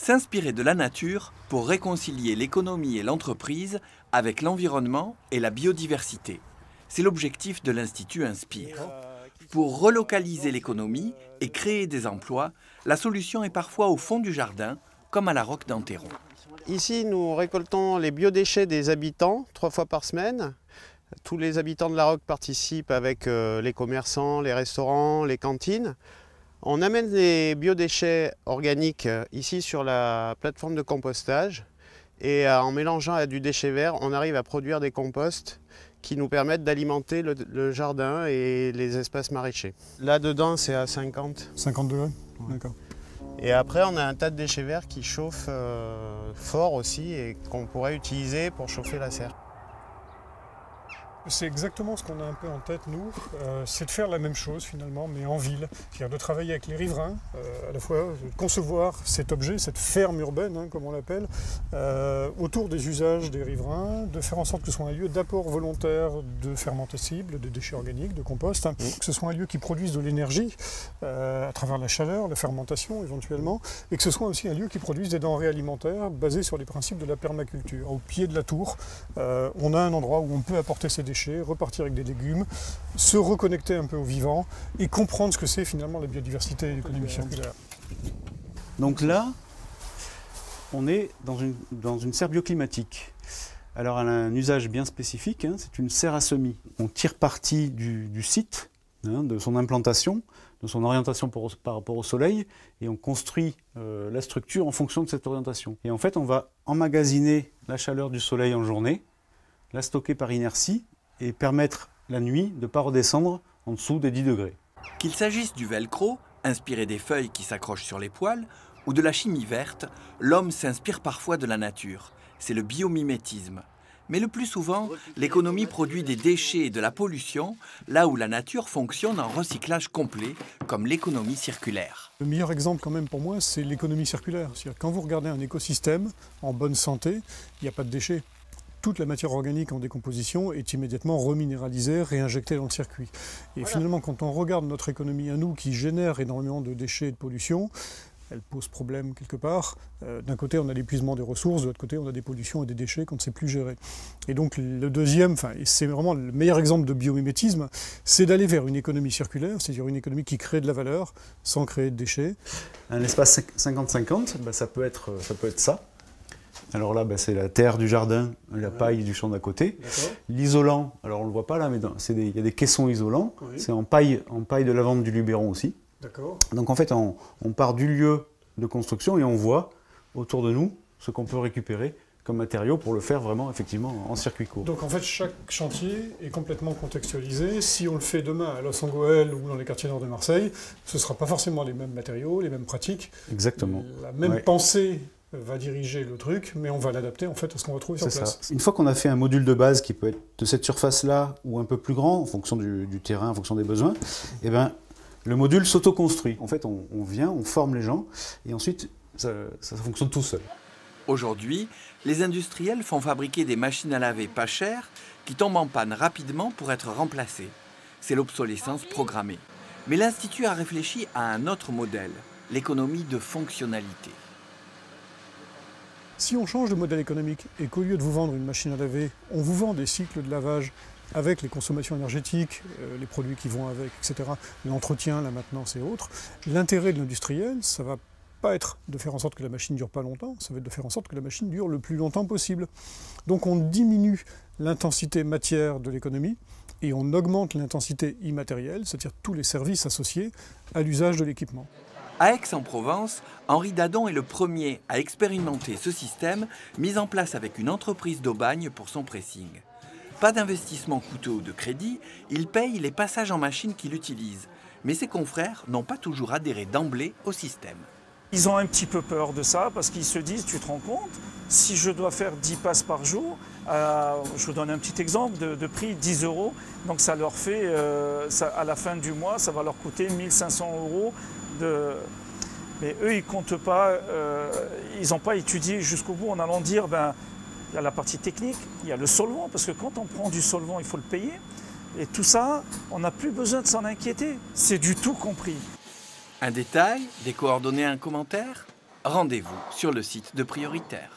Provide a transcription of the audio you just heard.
S'inspirer de la nature pour réconcilier l'économie et l'entreprise avec l'environnement et la biodiversité. C'est l'objectif de l'Institut Inspire. Pour relocaliser l'économie et créer des emplois, la solution est parfois au fond du jardin, comme à la Roque d'Enterron. Ici, nous récoltons les biodéchets des habitants 3 fois par semaine. Tous les habitants de la Roque participent avec les commerçants, les restaurants, les cantines. On amène les biodéchets organiques ici sur la plateforme de compostage et en mélangeant à du déchet vert, on arrive à produire des composts qui nous permettent d'alimenter le jardin et les espaces maraîchers. Là-dedans, c'est à 50. 50 degrés, d'accord. Et après, on a un tas de déchets verts qui chauffent fort aussi et qu'on pourrait utiliser pour chauffer la serre. C'est exactement ce qu'on a un peu en tête, nous, c'est de faire la même chose finalement, mais en ville. C'est-à-dire de travailler avec les riverains, à la fois de concevoir cet objet, cette ferme urbaine, comme on l'appelle, autour des usages des riverains, de faire en sorte que ce soit un lieu d'apport volontaire de fermentescibles, de déchets organiques, de compost, que ce soit un lieu qui produise de l'énergie à travers la chaleur, la fermentation éventuellement, et que ce soit aussi un lieu qui produise des denrées alimentaires basées sur les principes de la permaculture. Au pied de la tour, on a un endroit où on peut apporter ces déchets, repartir avec des légumes, se reconnecter un peu au vivant et comprendre ce que c'est finalement la biodiversité et l'économie circulaire. Donc là, on est dans une serre bioclimatique. Alors elle a un usage bien spécifique, c'est une serre à semis. On tire parti du site, de son implantation, de son orientation par rapport au soleil, et on construit la structure en fonction de cette orientation. Et en fait, on va emmagasiner la chaleur du soleil en journée, la stocker par inertie, et permettre la nuit de ne pas redescendre en dessous des 10 degrés. Qu'il s'agisse du velcro, inspiré des feuilles qui s'accrochent sur les poils, ou de la chimie verte, l'homme s'inspire parfois de la nature. C'est le biomimétisme. Mais le plus souvent, l'économie produit des déchets et de la pollution, là où la nature fonctionne en recyclage complet, comme l'économie circulaire. Le meilleur exemple quand même pour moi, c'est l'économie circulaire. C'est-à-dire quand vous regardez un écosystème en bonne santé, il n'y a pas de déchets. Toute la matière organique en décomposition est immédiatement reminéralisée, réinjectée dans le circuit. Et finalement, quand on regarde notre économie à nous, qui génère énormément de déchets et de pollution, elle pose problème quelque part. D'un côté, on a l'épuisement des ressources, de l'autre côté, on a des pollutions et des déchets qu'on ne sait plus gérer. Et donc le deuxième, et c'est vraiment le meilleur exemple de biomimétisme, c'est d'aller vers une économie circulaire, c'est-à-dire une économie qui crée de la valeur sans créer de déchets. Un espace 50-50, ça peut être ça. Alors là, c'est la terre du jardin, la paille du champ d'à côté. L'isolant, alors on ne le voit pas là, mais il y a des caissons isolants. Oui. C'est en paille de lavande du Luberon aussi. Donc en fait, on part du lieu de construction et on voit autour de nous ce qu'on peut récupérer comme matériaux pour le faire vraiment effectivement en circuit court. Donc en fait, chaque chantier est complètement contextualisé. Si on le fait demain à Los Angeles ou dans les quartiers nord de Marseille, ce ne sera pas forcément les mêmes matériaux, les mêmes pratiques. Exactement. La même pensée va diriger le truc, mais on va l'adapter en fait à ce qu'on va trouver sur place. Une fois qu'on a fait un module de base qui peut être de cette surface-là ou un peu plus grand, en fonction du terrain, en fonction des besoins, et le module s'auto-construit. En fait, on vient, on forme les gens, et ensuite, ça fonctionne tout seul. Aujourd'hui, les industriels font fabriquer des machines à laver pas chères qui tombent en panne rapidement pour être remplacées. C'est l'obsolescence programmée. Mais l'Institut a réfléchi à un autre modèle, l'économie de fonctionnalité. Si on change de modèle économique et qu'au lieu de vous vendre une machine à laver, on vous vend des cycles de lavage avec les consommations énergétiques, les produits qui vont avec, etc., l'entretien, la maintenance et autres, l'intérêt de l'industriel, ça ne va pas être de faire en sorte que la machine ne dure pas longtemps, ça va être de faire en sorte que la machine dure le plus longtemps possible. Donc on diminue l'intensité matière de l'économie et on augmente l'intensité immatérielle, c'est-à-dire tous les services associés à l'usage de l'équipement. À Aix-en-Provence, Henri Dadon est le premier à expérimenter ce système mis en place avec une entreprise d'Aubagne pour son pressing. Pas d'investissement coûteux ou de crédit, il paye les passages en machine qu'il utilise. Mais ses confrères n'ont pas toujours adhéré d'emblée au système. Ils ont un petit peu peur de ça parce qu'ils se disent, tu te rends compte, si je dois faire 10 passes par jour, je vous donne un petit exemple de prix, 10 €, donc ça leur fait, à la fin du mois, ça va leur coûter 1 500 €. Mais eux, ils comptent pas, ils n'ont pas étudié jusqu'au bout en allant dire, il y a la partie technique, il y a le solvant, parce que quand on prend du solvant, il faut le payer. Et tout ça, on n'a plus besoin de s'en inquiéter. C'est du tout compris. Un détail, des coordonnées, un commentaire? rendez-vous sur le site de Prioritaire.